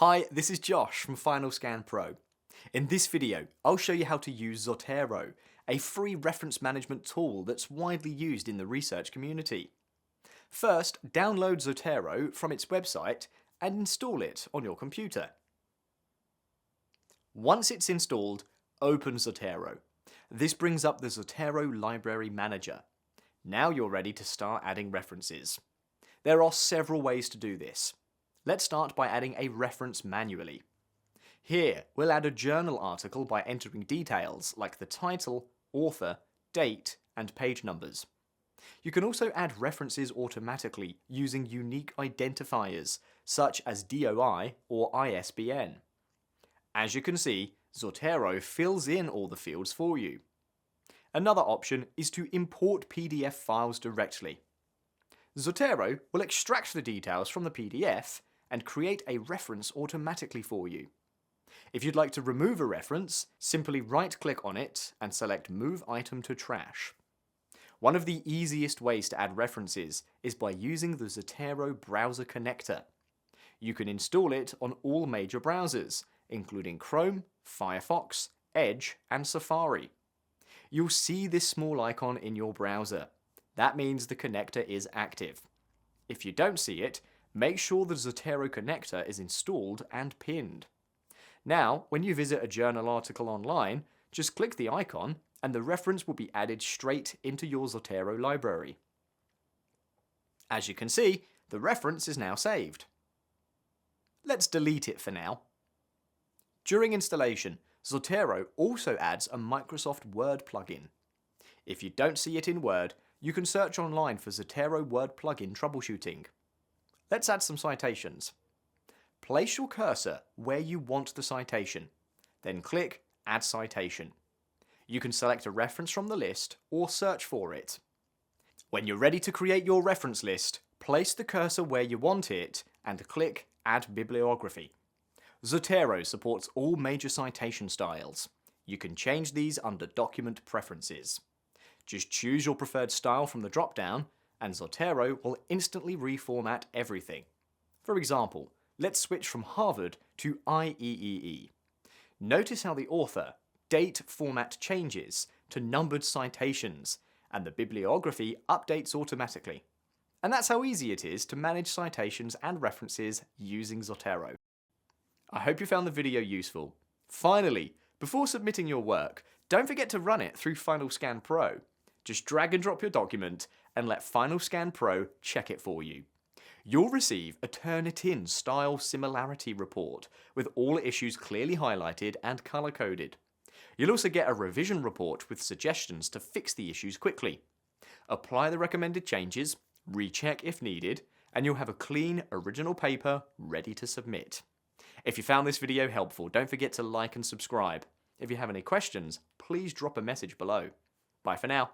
Hi, this is Josh from FinalScanPro. In this video, I'll show you how to use Zotero, a free reference management tool that's widely used in the research community. First, download Zotero from its website and install it on your computer. Once it's installed, open Zotero. This brings up the Zotero Library Manager. Now you're ready to start adding references. There are several ways to do this. Let's start by adding a reference manually. Here, we'll add a journal article by entering details like the title, author, date, and page numbers. You can also add references automatically using unique identifiers such as DOI or ISBN. As you can see, Zotero fills in all the fields for you. Another option is to import PDF files directly. Zotero will extract the details from the PDF and create a reference automatically for you. If you'd like to remove a reference, simply right-click on it and select Move Item to Trash. One of the easiest ways to add references is by using the Zotero browser connector. You can install it on all major browsers, including Chrome, Firefox, Edge, and Safari. You'll see this small icon in your browser. That means the connector is active. If you don't see it, make sure the Zotero connector is installed and pinned. Now, when you visit a journal article online, just click the icon and the reference will be added straight into your Zotero library. As you can see, the reference is now saved. Let's delete it for now. During installation, Zotero also adds a Microsoft Word plugin. If you don't see it in Word, you can search online for Zotero Word plugin troubleshooting. Let's add some citations. Place your cursor where you want the citation, then click Add Citation. You can select a reference from the list or search for it. When you're ready to create your reference list, place the cursor where you want it and click Add Bibliography. Zotero supports all major citation styles. You can change these under Document Preferences. Just choose your preferred style from the drop-down, and Zotero will instantly reformat everything. For example, let's switch from Harvard to IEEE. Notice how the author, date format changes to numbered citations, and the bibliography updates automatically. And that's how easy it is to manage citations and references using Zotero. I hope you found the video useful. Finally, before submitting your work, don't forget to run it through FinalScanPro. Just drag and drop your document and let FinalScanPro check it for you. You'll receive a Turnitin style similarity report with all issues clearly highlighted and color-coded. You'll also get a revision report with suggestions to fix the issues quickly. Apply the recommended changes, recheck if needed, and you'll have a clean, original paper ready to submit. If you found this video helpful, don't forget to like and subscribe. If you have any questions, please drop a message below. Bye for now.